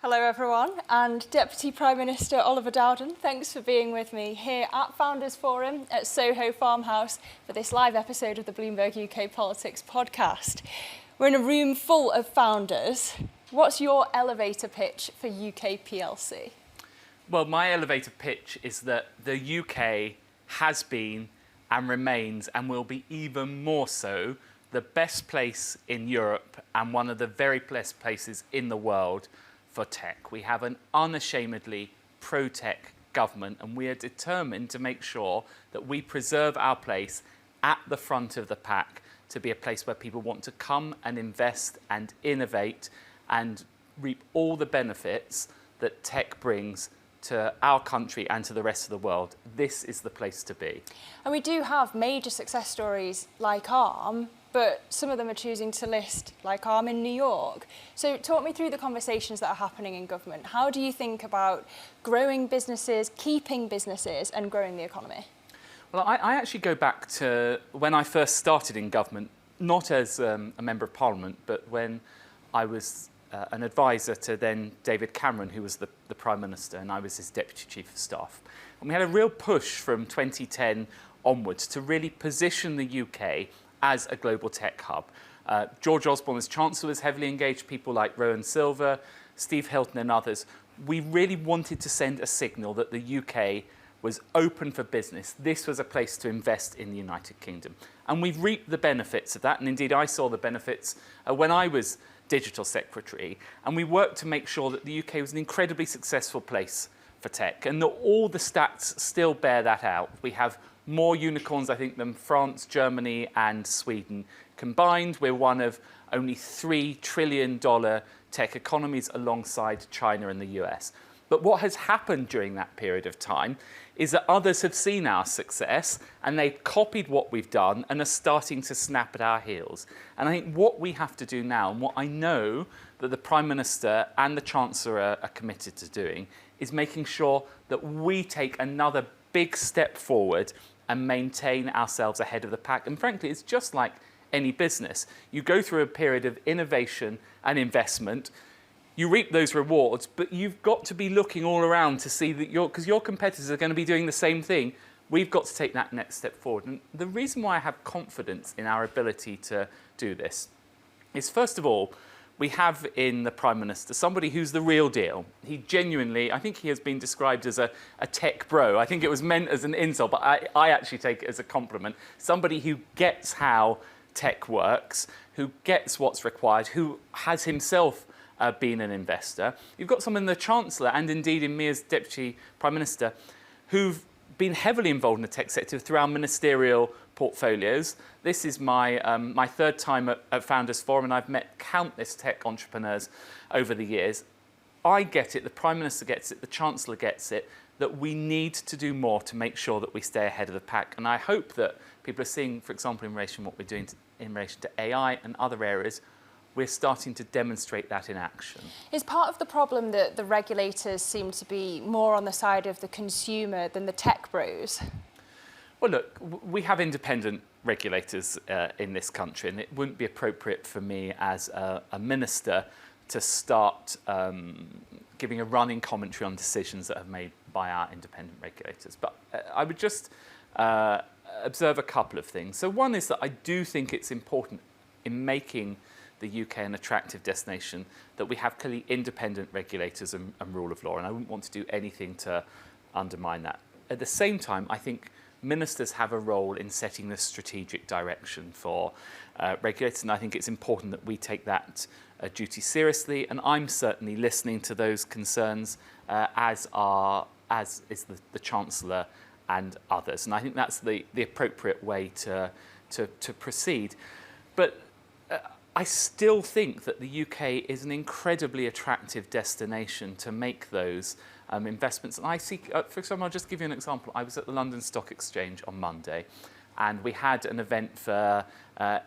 Hello everyone, and Deputy Prime Minister Oliver Dowden, thanks for being with me here at Founders Forum at Soho Farmhouse for this live episode of the Bloomberg UK Politics podcast. We're in a room full of founders. What's your elevator pitch for UK PLC? Well, my elevator pitch is that the UK has been and remains and will be even more so the best place in Europe and one of the very best places in the world for tech. We have an unashamedly pro-tech government, and we are determined to make sure that we preserve our place at the front of the pack to be a place where people want to come and invest and innovate and reap all the benefits that tech brings to our country and to the rest of the world. This is the place to be. And we do have major success stories like ARM, but some of them are choosing to list like ARM in New York. So talk me through the conversations that are happening in government. How do you think about growing businesses, keeping businesses and growing the economy? Well, I actually go back to when I first started in government, not as a Member of Parliament, but when I was an advisor to then David Cameron, who was the Prime Minister, and I was his Deputy Chief of Staff. And we had a real push from 2010 onwards to really position the UK as a global tech hub. George Osborne as Chancellor was heavily engaged, people like Rowan Silver, Steve Hilton and others. We really wanted to send a signal that the UK was open for business. This was a place to invest in the United Kingdom. And we've reaped the benefits of that, and indeed I saw the benefits when I was Digital Secretary, and we worked to make sure that the UK was an incredibly successful place for tech, and that all the stats still bear that out. We have more unicorns, I think, than France, Germany and Sweden combined. We're one of only $3 trillion tech economies alongside China and the US. But what has happened during that period of time is that others have seen our success and they've copied what we've done and are starting to snap at our heels. And I think what we have to do now, and what I know that the Prime Minister and the Chancellor are committed to doing, is making sure that we take another big step forward and maintain ourselves ahead of the pack. And frankly, it's just like any business. You go through a period of innovation and investment, you reap those rewards, but you've got to be looking all around to see that because your competitors are going to be doing the same thing. We've got to take that next step forward. And the reason why I have confidence in our ability to do this is, first of all, we have in the Prime Minister somebody who's the real deal. He genuinely, I think he has been described as a tech bro. I think it was meant as an insult, but I actually take it as a compliment. Somebody who gets how tech works, who gets what's required, who has himself been an investor. You've got someone in the Chancellor, and indeed in me as Deputy Prime Minister, who've been heavily involved in the tech sector through our ministerial portfolios. This is my third time at Founders Forum, and I've met countless tech entrepreneurs over the years. I get it, the Prime Minister gets it, the Chancellor gets it, that we need to do more to make sure that we stay ahead of the pack. And I hope that people are seeing, for example, in relation to what we're doing in relation to AI and other areas, we're starting to demonstrate that in action. Is part of the problem that the regulators seem to be more on the side of the consumer than the tech bros? Well, look, we have independent regulators in this country, and it wouldn't be appropriate for me as a minister to start giving a running commentary on decisions that are made by our independent regulators. But I would just observe a couple of things. So one is that I do think it's important in making the UK an attractive destination that we have clearly independent regulators and rule of law, and I wouldn't want to do anything to undermine that. At the same time, I think ministers have a role in setting the strategic direction for regulators, and I think it's important that we take that duty seriously, and I'm certainly listening to those concerns as is the Chancellor and others, and I think that's the appropriate way to proceed. But I still think that the UK is an incredibly attractive destination to make those investments. And I see, for example, I'll just give you an example. I was at the London Stock Exchange on Monday, and we had an event for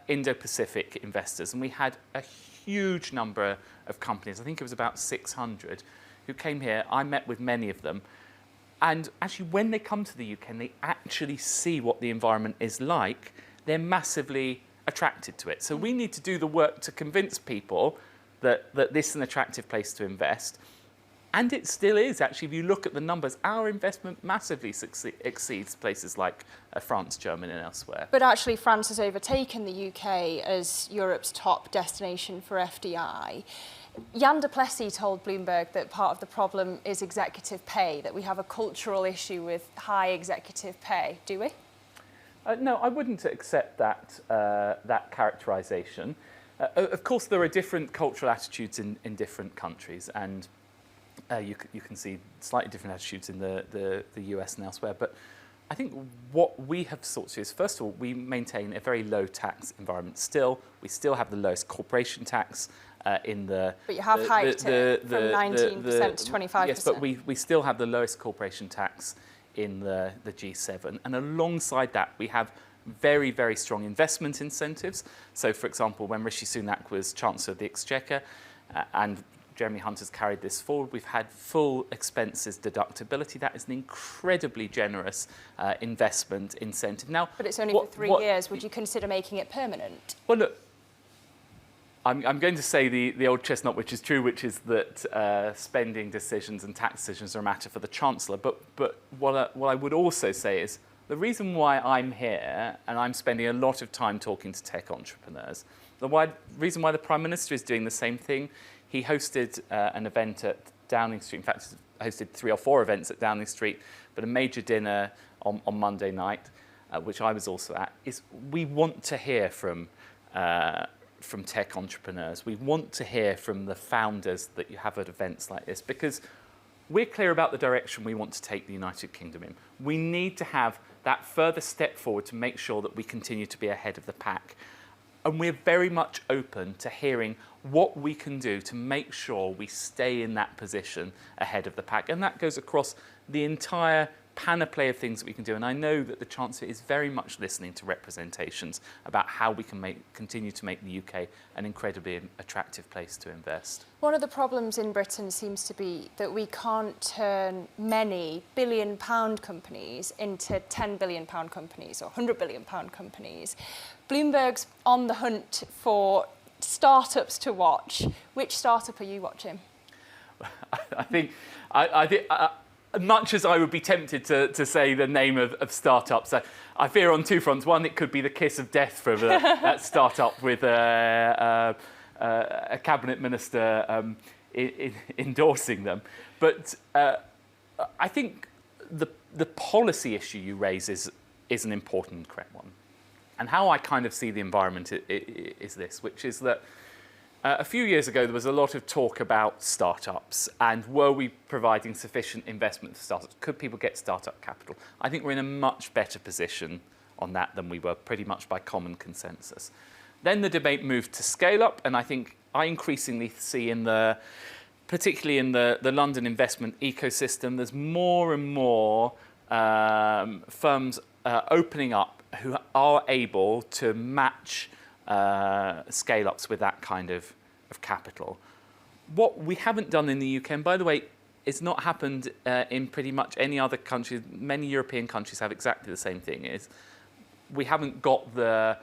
Indo-Pacific investors, and we had a huge number of companies, I think it was about 600, who came here. I met with many of them. And actually, when they come to the UK and they actually see what the environment is like, they're massively attracted to it. So we need to do the work to convince people that this is an attractive place to invest. And it still is, actually. If you look at the numbers, our investment massively exceeds places like France, Germany, and elsewhere. But actually, France has overtaken the UK as Europe's top destination for FDI. Jan du Plessis told Bloomberg that part of the problem is executive pay, that we have a cultural issue with high executive pay. Do we? No, I wouldn't accept that characterisation. Of course, there are different cultural attitudes in different countries, and you can see slightly different attitudes in the US and elsewhere. But I think what we have sought to do is, first of all, we maintain a very low tax environment still. We still have the lowest corporation tax in the... But you have hiked it from 19% to 25%. Yes, but we still have the lowest corporation tax in the G7. And alongside that, we have very, very strong investment incentives. So, for example, when Rishi Sunak was Chancellor of the Exchequer and Jeremy Hunt has carried this forward, we've had full expenses deductibility. That is an incredibly generous investment incentive. Now, but it's only for 3 years. Would you consider making it permanent? Well, look, I'm going to say the old chestnut, which is true, which is that spending decisions and tax decisions are a matter for the Chancellor. But what I would also say is the reason why I'm here and I'm spending a lot of time talking to tech entrepreneurs, the reason why the Prime Minister is doing the same thing. He hosted an event at Downing Street. In fact, hosted 3 or 4 events at Downing Street, but a major dinner on Monday night, which I was also at, is we want to hear from tech entrepreneurs. We want to hear from the founders that you have at events like this, because we're clear about the direction we want to take the United Kingdom in. We need to have that further step forward to make sure that we continue to be ahead of the pack. And we're very much open to hearing what we can do to make sure we stay in that position ahead of the pack. And that goes across the entire panoply of things that we can do. And I know that the Chancellor is very much listening to representations about how we can continue to make the UK an incredibly attractive place to invest. One of the problems in Britain seems to be that we can't turn many billion-pound companies into £10 billion companies or £100 billion companies. Bloomberg's on the hunt for startups to watch. Which startup are you watching? I think much as I would be tempted to say the name of startups, I fear on 2 fronts. One, it could be the kiss of death for that startup with a cabinet minister endorsing them. But I think the policy issue you raise is an important and correct one. And how I kind of see the environment is this, which is that a few years ago, there was a lot of talk about startups and were we providing sufficient investment for startups? Could people get startup capital? I think we're in a much better position on that than we were pretty much by common consensus. Then the debate moved to scale up, and I think I increasingly see particularly in the London investment ecosystem, there's more and more firms opening up who are able to match scale-ups with that kind of capital. What we haven't done in the UK, and by the way, it's not happened in pretty much any other country, many European countries have exactly the same thing, is we haven't got the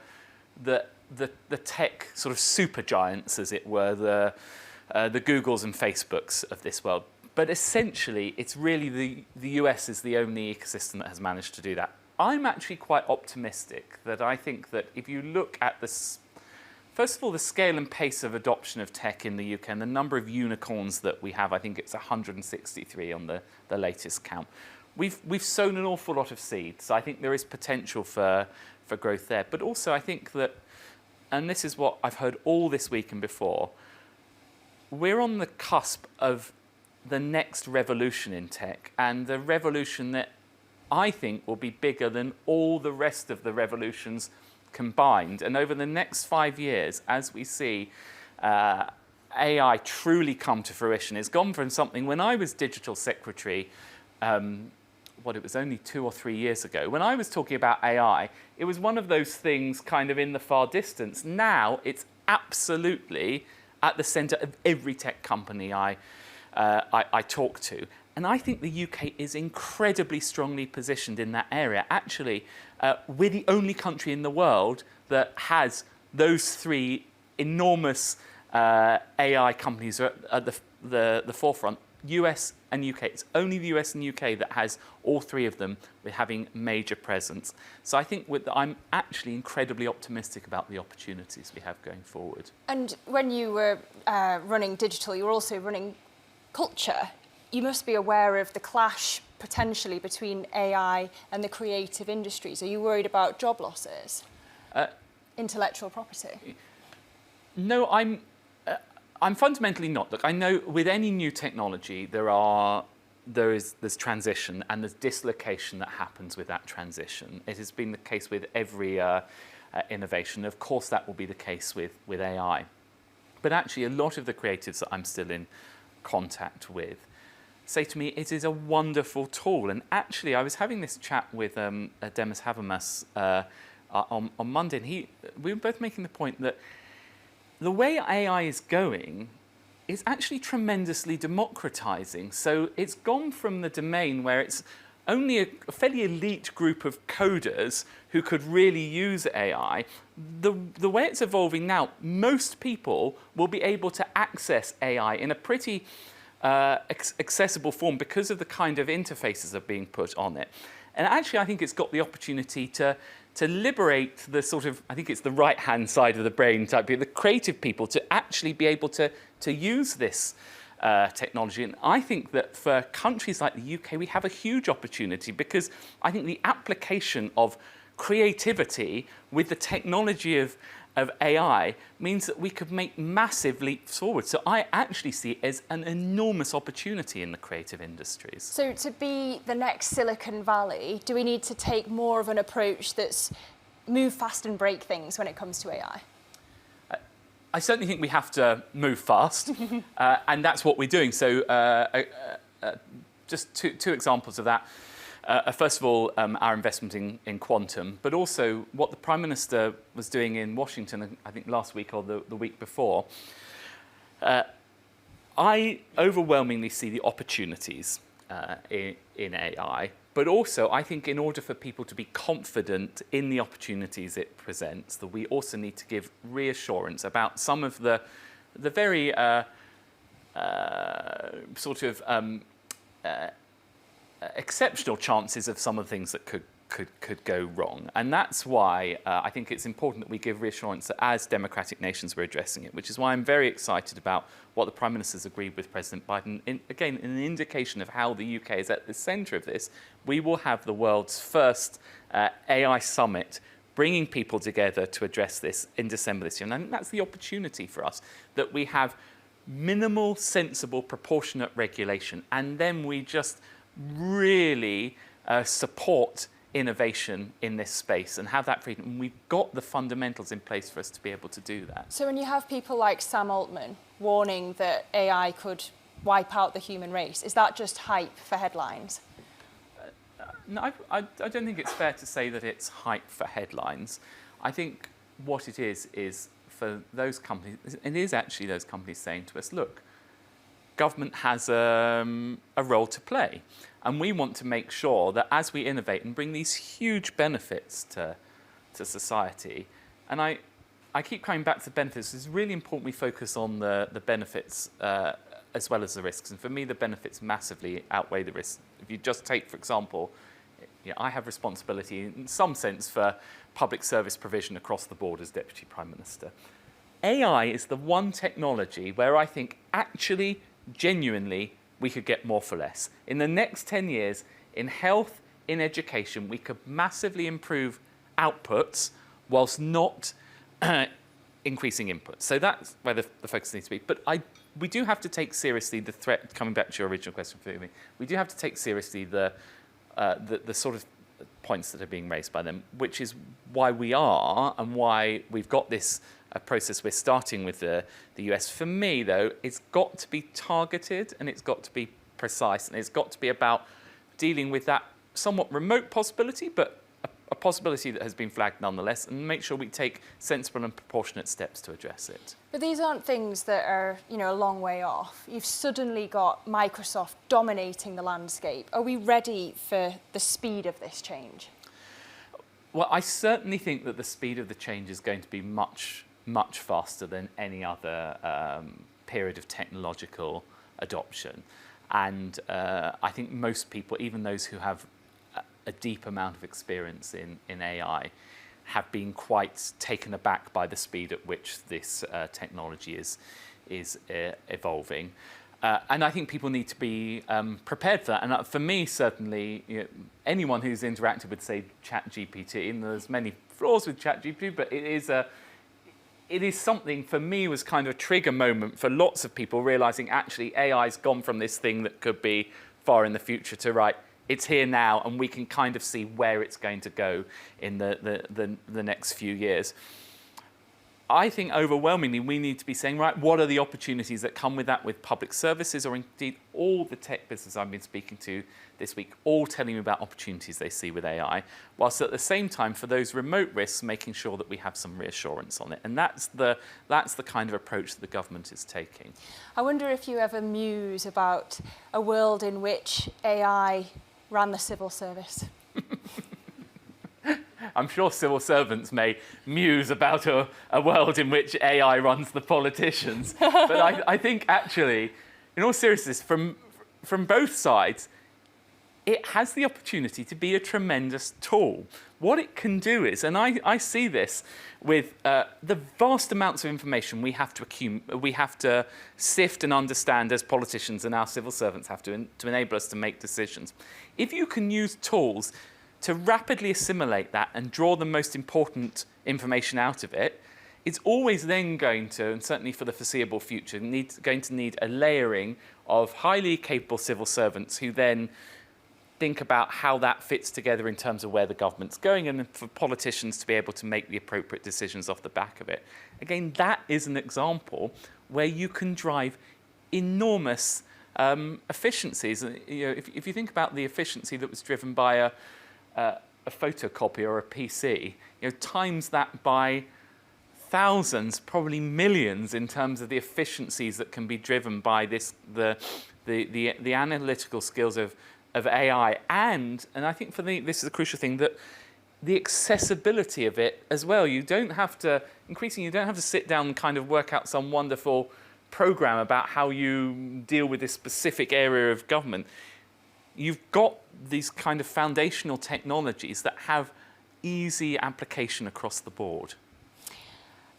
tech sort of super giants, as it were, the Googles and Facebooks of this world. But essentially, it's really the US is the only ecosystem that has managed to do that. I'm actually quite optimistic that I think that if you look at this, first of all, the scale and pace of adoption of tech in the UK and the number of unicorns that we have, I think it's 163 on the latest count. We've sown an awful lot of seeds. I think there is potential for growth there. But also I think that, and this is what I've heard all this week and before, we're on the cusp of the next revolution in tech, and the revolution that I think will be bigger than all the rest of the revolutions combined. And over the next 5 years, as we see AI truly come to fruition, it's gone from something, when I was digital secretary, it was only 2 or 3 years ago, when I was talking about AI, it was one of those things kind of in the far distance. Now it's absolutely at the centre of every tech company I talk to. And I think the UK is incredibly strongly positioned in that area. Actually, we're the only country in the world that has those 3 enormous AI companies at the forefront. US and UK. It's only the US and UK that has all three of them with having major presence. So I think I'm actually incredibly optimistic about the opportunities we have going forward. And when you were running digital, you were also running culture. You must be aware of the clash potentially between AI and the creative industries. Are you worried about job losses? Intellectual property? No, I'm fundamentally not. Look, I know with any new technology there's transition and there's dislocation that happens with that transition. It has been the case with every innovation. Of course, that will be the case with AI. But actually, a lot of the creatives that I'm still in contact with say to me, it is a wonderful tool. And actually, I was having this chat with Demis Habermas on Monday, and we were both making the point that the way AI is going is actually tremendously democratizing. So it's gone from the domain where it's only a fairly elite group of coders who could really use AI. The way it's evolving now, most people will be able to access AI in a pretty accessible form because of the kind of interfaces that are being put on it. And actually, I think it's got the opportunity to liberate the sort of, I think it's the right-hand side of the brain type, the creative people to actually be able to use this technology. And I think that for countries like the UK, we have a huge opportunity because I think the application of creativity with the technology of AI means that we could make massive leaps forward. So I actually see it as an enormous opportunity in the creative industries. So to be the next Silicon Valley, do we need to take more of an approach that's move fast and break things when it comes to AI? I certainly think we have to move fast, and that's what we're doing. So just two examples of that. First of all, our investment in quantum, but also what the Prime Minister was doing in Washington, I think last week or the week before. I overwhelmingly see the opportunities in AI, but also I think in order for people to be confident in the opportunities it presents, that we also need to give reassurance about some of the very sort of exceptional chances of some of the things that could go wrong. And that's why I think it's important that we give reassurance that as democratic nations we're addressing it, which is why I'm very excited about what the Prime Minister's agreed with President Biden. Again, an indication of how the UK is at the centre of this. We will have the world's first AI summit bringing people together to address this in December this year. And I think that's the opportunity for us, that we have minimal, sensible, proportionate regulation, and then we just really support innovation in this space and have that freedom. And we've got the fundamentals in place for us to be able to do that. So when you have people like Sam Altman warning that AI could wipe out the human race, is that just hype for headlines? No, I don't think it's fair to say that it's hype for headlines. I think what it is for those companies, it is actually those companies saying to us, look, government has a role to play. And we want to make sure that as we innovate and bring these huge benefits to society, and I keep coming back to the benefits, it's really important we focus on the benefits as well as the risks. And for me, the benefits massively outweigh the risks. If you just take, for example, I have responsibility in some sense for public service provision across the board as Deputy Prime Minister. AI is the one technology where I think actually, genuinely, we could get more for less. In the next 10 years, in health, in education, we could massively improve outputs whilst not increasing inputs. So that's where the focus needs to be. But we do have to take seriously the threat, coming back to your original question for me, we do have to take seriously the sort of points that are being raised by them, which is why we are and why we've got this process we're starting with the US. For me, though, it's got to be targeted and it's got to be precise and it's got to be about dealing with that somewhat remote possibility, but a possibility that has been flagged nonetheless, and make sure we take sensible and proportionate steps to address it. But these aren't things that are, a long way off. You've suddenly got Microsoft dominating the landscape. Are we ready for the speed of this change? Well, I certainly think that the speed of the change is going to be much faster than any other period of technological adoption. And I think most people, even those who have a deep amount of experience in AI, have been quite taken aback by the speed at which this technology is evolving. And I think people need to be prepared for that. And for me, certainly, anyone who's interacted with, say, ChatGPT, and there's many flaws with ChatGPT, but it is something, for me, was kind of a trigger moment for lots of people realizing actually AI's gone from this thing that could be far in the future to, right, it's here now, and we can kind of see where it's going to go in the next few years. I think overwhelmingly we need to be saying, right, what are the opportunities that come with that, with public services, or indeed all the tech business I've been speaking to this week, all telling me about opportunities they see with AI, whilst at the same time, for those remote risks, making sure that we have some reassurance on it. And that's the kind of approach that the government is taking. I wonder if you ever muse about a world in which AI ran the civil service. I'm sure civil servants may muse about a world in which AI runs the politicians. But I think actually, in all seriousness, from both sides, it has the opportunity to be a tremendous tool. What it can do is, and I see this with the vast amounts of information we have to sift and understand as politicians, and our civil servants have to enable us to make decisions. If you can use tools to rapidly assimilate that and draw the most important information out of it, it's always then going to, and certainly for the foreseeable future, going to need a layering of highly capable civil servants who then think about how that fits together in terms of where the government's going, and for politicians to be able to make the appropriate decisions off the back of it. Again, that is an example where you can drive enormous efficiencies. If you think about the efficiency that was driven by a photocopy or a PC, times that by thousands, probably millions, in terms of the efficiencies that can be driven by the analytical skills of AI, and I think this is a crucial thing, that the accessibility of it as well. You don't have to sit down and kind of work out some wonderful program about how you deal with this specific area of government. You've got these kind of foundational technologies that have easy application across the board.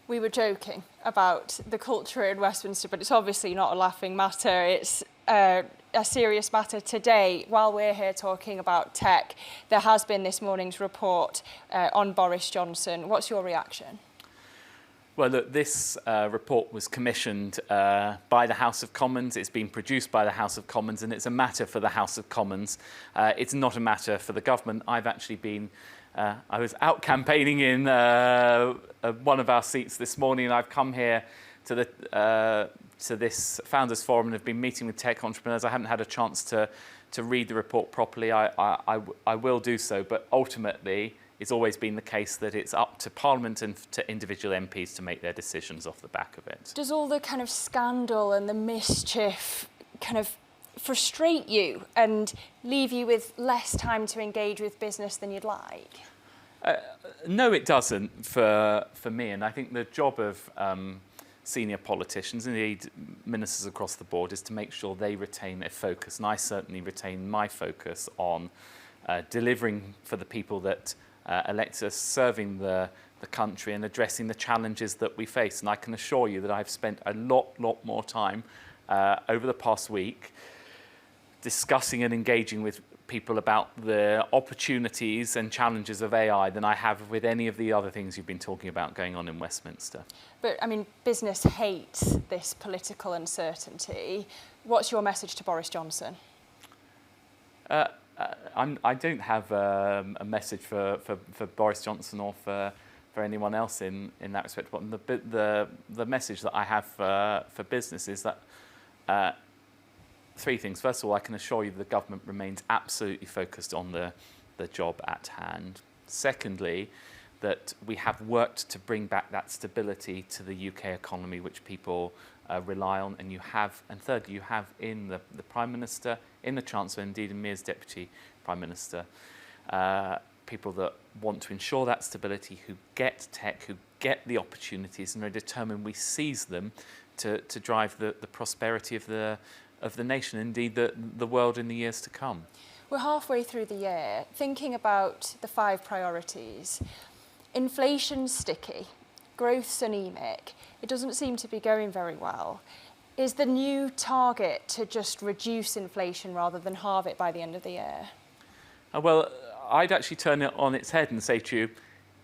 We were joking about the culture in Westminster, but it's obviously not a laughing matter. It's a serious matter today. While we're here talking about tech, there has been this morning's report on Boris Johnson. What's your reaction? Well, look, this report was commissioned by the House of Commons. It's been produced by the House of Commons, and it's a matter for the House of Commons. It's not a matter for the government. I've actually been, I was out campaigning in one of our seats this morning, and I've come here to this Founders Forum and have been meeting with tech entrepreneurs. I haven't had a chance to read the report properly. I will do so, but ultimately, it's always been the case that it's up to Parliament and to individual MPs to make their decisions off the back of it. Does all the kind of scandal and the mischief kind of frustrate you and leave you with less time to engage with business than you'd like? No, it doesn't for me. And I think the job of senior politicians, indeed ministers across the board, is to make sure they retain their focus. And I certainly retain my focus on delivering for the people that elect us, serving the country and addressing the challenges that we face. And I can assure you that I've spent a lot more time over the past week discussing and engaging with people about the opportunities and challenges of AI than I have with any of the other things you've been talking about going on in Westminster. But, I mean, business hates this political uncertainty. What's your message to Boris Johnson? I don't have a message for Boris Johnson or for anyone else in that respect. But the message that I have for business is that three things. First of all, I can assure you that the government remains absolutely focused on the job at hand. Secondly, that we have worked to bring back that stability to the UK economy, which people rely on, and thirdly, you have in the Prime Minister, in the Chancellor, indeed in me as Deputy Prime Minister, people that want to ensure that stability, who get tech, who get the opportunities, and are determined we seize them to drive the prosperity of the the nation, indeed the world in the years to come. We're halfway through the year, thinking about the 5 priorities. Inflation's sticky, growth's anemic, it doesn't seem to be going very well. Is the new target to just reduce inflation rather than halve it by the end of the year? Well, I'd actually turn it on its head and say to you,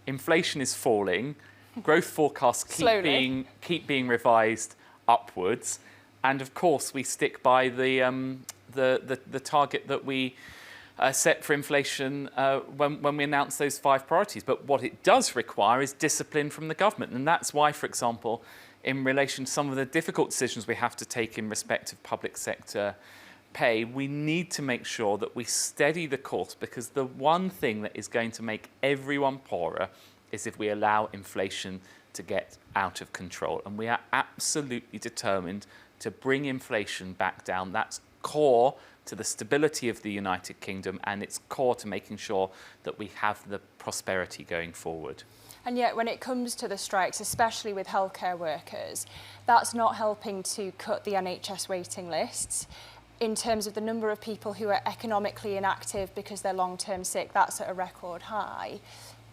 inflation is falling, growth forecasts keep being revised upwards, and of course we stick by the target that we set for inflation when we announce those 5 priorities. But what it does require is discipline from the government, and that's why, for example, in relation to some of the difficult decisions we have to take in respect of public sector pay, we need to make sure that we steady the course, because the one thing that is going to make everyone poorer is if we allow inflation to get out of control. And we are absolutely determined to bring inflation back down. That's core to the stability of the United Kingdom, and it's core to making sure that we have the prosperity going forward. And yet when it comes to the strikes, especially with healthcare workers, that's not helping to cut the NHS waiting lists. In terms of the number of people who are economically inactive because they're long-term sick, that's at a record high.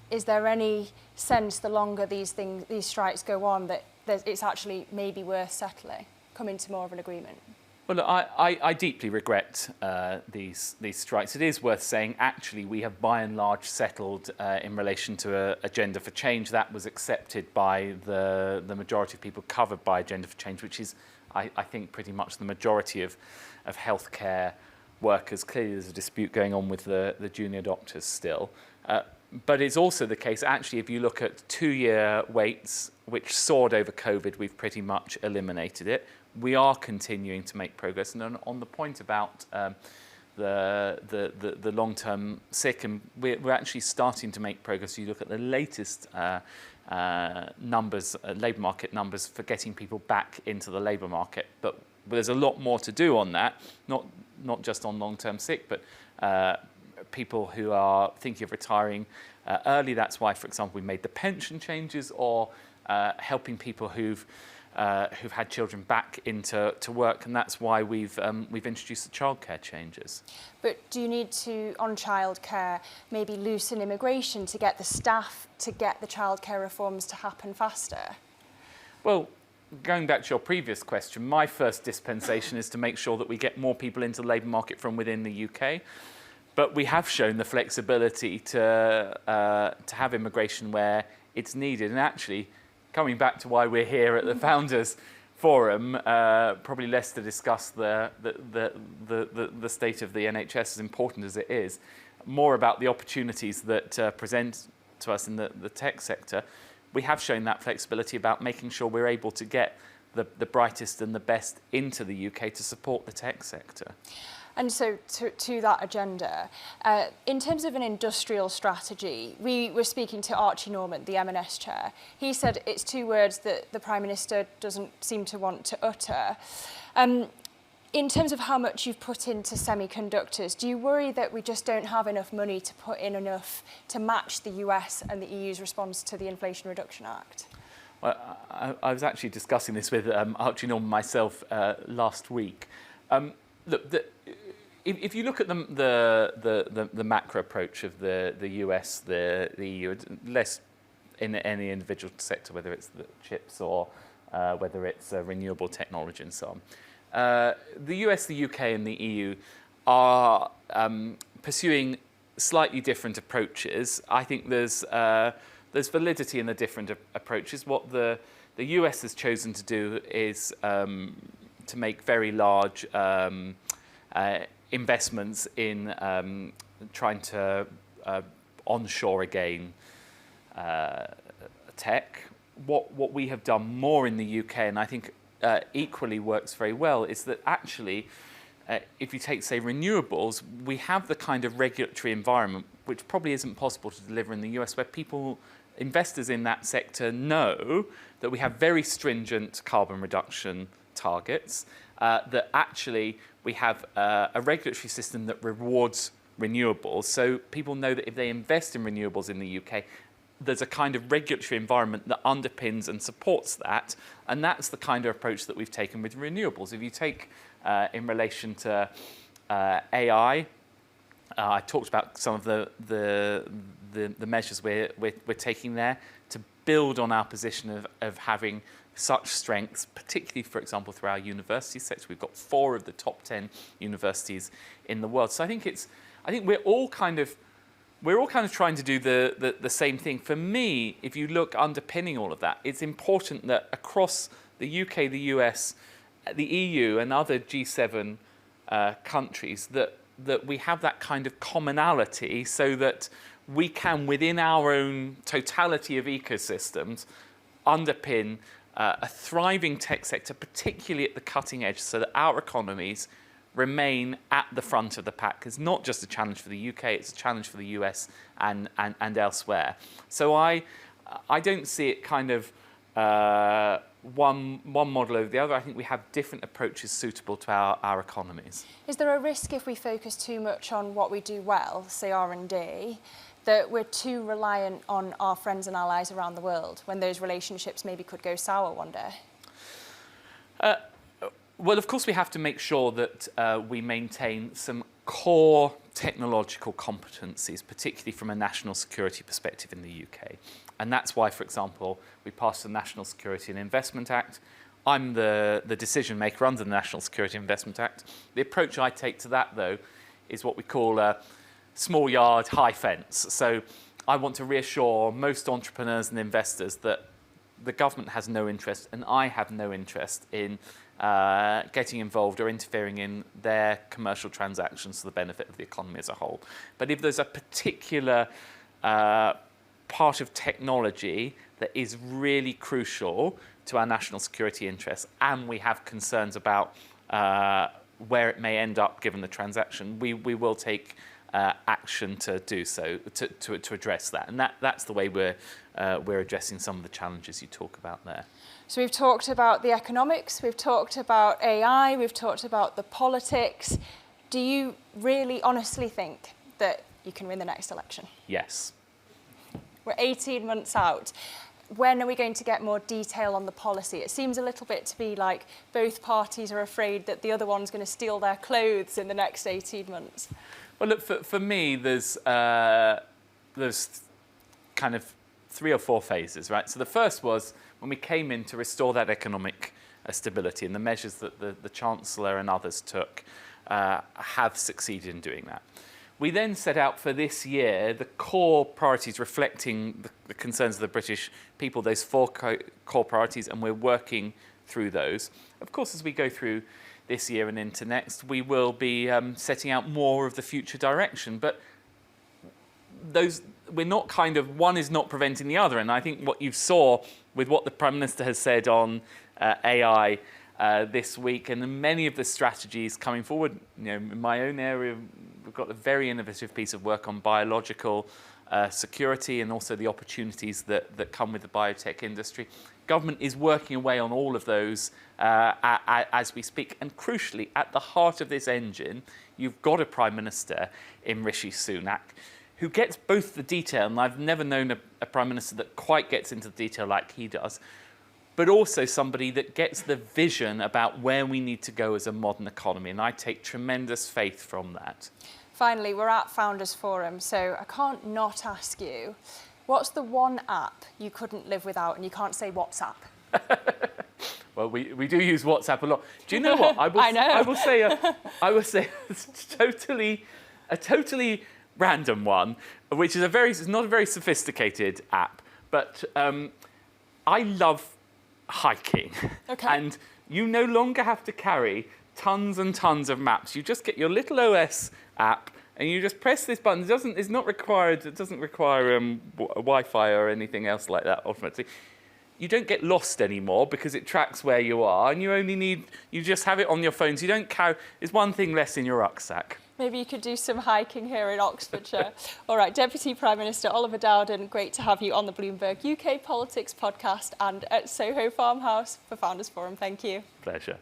Is there any sense, the longer these strikes go on, that it's actually maybe worth settling, coming to more of an agreement? Well, look, I deeply regret these strikes. It is worth saying, actually, we have by and large settled in relation to an agenda for change that was accepted by the majority of people covered by Agenda for Change, which is, I think, pretty much the majority of healthcare workers. Clearly, there's a dispute going on with the junior doctors still. But it's also the case, actually, if you look at 2-year waits, which soared over COVID, we've pretty much eliminated it. We are continuing to make progress. And on the point about the long-term sick, and we're actually starting to make progress. You look at the latest numbers, labour market numbers, for getting people back into the labour market. But there's a lot more to do on that, not just on long-term sick, but people who are thinking of retiring early. That's why, for example, we made the pension changes, or helping people who've had children back into work, and that's why we've introduced the childcare changes. But do you need to, on childcare, maybe loosen immigration to get the staff to get the childcare reforms to happen faster? Well, going back to your previous question, my first dispensation is to make sure that we get more people into the labour market from within the UK. But we have shown the flexibility to have immigration where it's needed. And actually, coming back to why we're here at the Founders Forum, probably less to discuss the state of the NHS, as important as it is, more about the opportunities that present to us in the tech sector. We have shown that flexibility about making sure we're able to get the brightest and the best into the UK to support the tech sector. And so to that agenda, in terms of an industrial strategy, we were speaking to Rt Hon, the M&S chair. He said it's 2 words that the Prime Minister doesn't seem to want to utter. In terms of how much you've put into semiconductors, do you worry that we just don't have enough money to put in enough to match the US and the EU's response to the Inflation Reduction Act? Well, I was actually discussing this with Rt Hon myself last week. Look, if you look at the macro approach of the US, the EU, less in any individual sector, whether it's the chips or whether it's renewable technology and so on, the US, the UK, and the EU are pursuing slightly different approaches. I think there's validity in the different approaches. What the US has chosen to do is to make very large investments in trying to onshore again tech. What we have done more in the UK, and I think equally works very well, is that actually, if you take, say, renewables, we have the kind of regulatory environment which probably isn't possible to deliver in the US, where investors in that sector know that we have very stringent carbon reduction targets, that actually we have a regulatory system that rewards renewables. So people know that if they invest in renewables in the UK, there's a kind of regulatory environment that underpins and supports that. And that's the kind of approach that we've taken with renewables. If you take in relation to AI. I talked about some of the measures we're taking there to build on our position of having such strengths, particularly, for example, through our university sector. We've got 4 of the top 10 universities in the world. So I think we're all kind of trying to do the same thing. For me, if you look underpinning all of that, it's important that across the UK, the US, the EU, and other G7 countries, that we have that kind of commonality, so that we can, within our own totality of ecosystems, underpin a thriving tech sector, particularly at the cutting edge, so that our economies remain at the front of the pack. It's not just a challenge for the UK, it's a challenge for the US and elsewhere. So I don't see it kind of one model over the other. I think we have different approaches suitable to our economies. Is there a risk if we focus too much on what we do well, say R&D, that we're too reliant on our friends and allies around the world when those relationships maybe could go sour one day? Well, of course, we have to make sure that we maintain some core technological competencies, particularly from a national security perspective in the UK. And that's why, for example, we passed the National Security and Investment Act. I'm the decision maker under the National Security and Investment Act. The approach I take to that, though, is what we call a small yard, high fence. So I want to reassure most entrepreneurs and investors that the government has no interest, and I have no interest in getting involved or interfering in their commercial transactions for the benefit of the economy as a whole. But if there's a particular part of technology that is really crucial to our national security interests, and we have concerns about where it may end up given the transaction, we will take action to do so, to address that. And that's the way we're addressing some of the challenges you talk about there. So we've talked about the economics, we've talked about AI, we've talked about the politics. Do you really honestly think that you can win the next election? Yes. We're 18 months out. When are we going to get more detail on the policy? It seems a little bit to be like both parties are afraid that the other one's going to steal their clothes in the next 18 months. Well, look, for me, there's kind of 3 or 4 phases, right? So the first was when we came in to restore that economic stability, and the measures that the Chancellor and others took have succeeded in doing that. We then set out for this year the core priorities reflecting the concerns of the British people, those 4 core priorities, and we're working through those. Of course, as we go through this year and into next, we will be setting out more of the future direction. But we're not kind of, one is not preventing the other. And I think what you saw with what the Prime Minister has said on AI this week, and many of the strategies coming forward, in my own area, we've got a very innovative piece of work on biological security and also the opportunities that come with the biotech industry. Government is working away on all of those as we speak. And crucially, at the heart of this engine, you've got a Prime Minister in Rishi Sunak who gets both the detail, and I've never known a Prime Minister that quite gets into the detail like he does, but also somebody that gets the vision about where we need to go as a modern economy. And I take tremendous faith from that. Finally, we're at Founders Forum, so I can't not ask you, what's the one app you couldn't live without? And you can't say WhatsApp. Well, we do use WhatsApp a lot. Do you know what? I know. I will say it's a totally random one, which is it's not a very sophisticated app, but I love hiking. Okay. And you no longer have to carry tons and tons of maps. You just get your little OS app and you just press this button. It doesn't require Wi-Fi or anything else like that ultimately. You don't get lost anymore because it tracks where you are, and you just have it on your phones. You don't carry, it's one thing less in your rucksack. Maybe you could do some hiking here in Oxfordshire. All right, Deputy Prime Minister Oliver Dowden, great to have you on the Bloomberg UK Politics podcast and at Soho Farmhouse for Founders Forum. Thank you. Pleasure.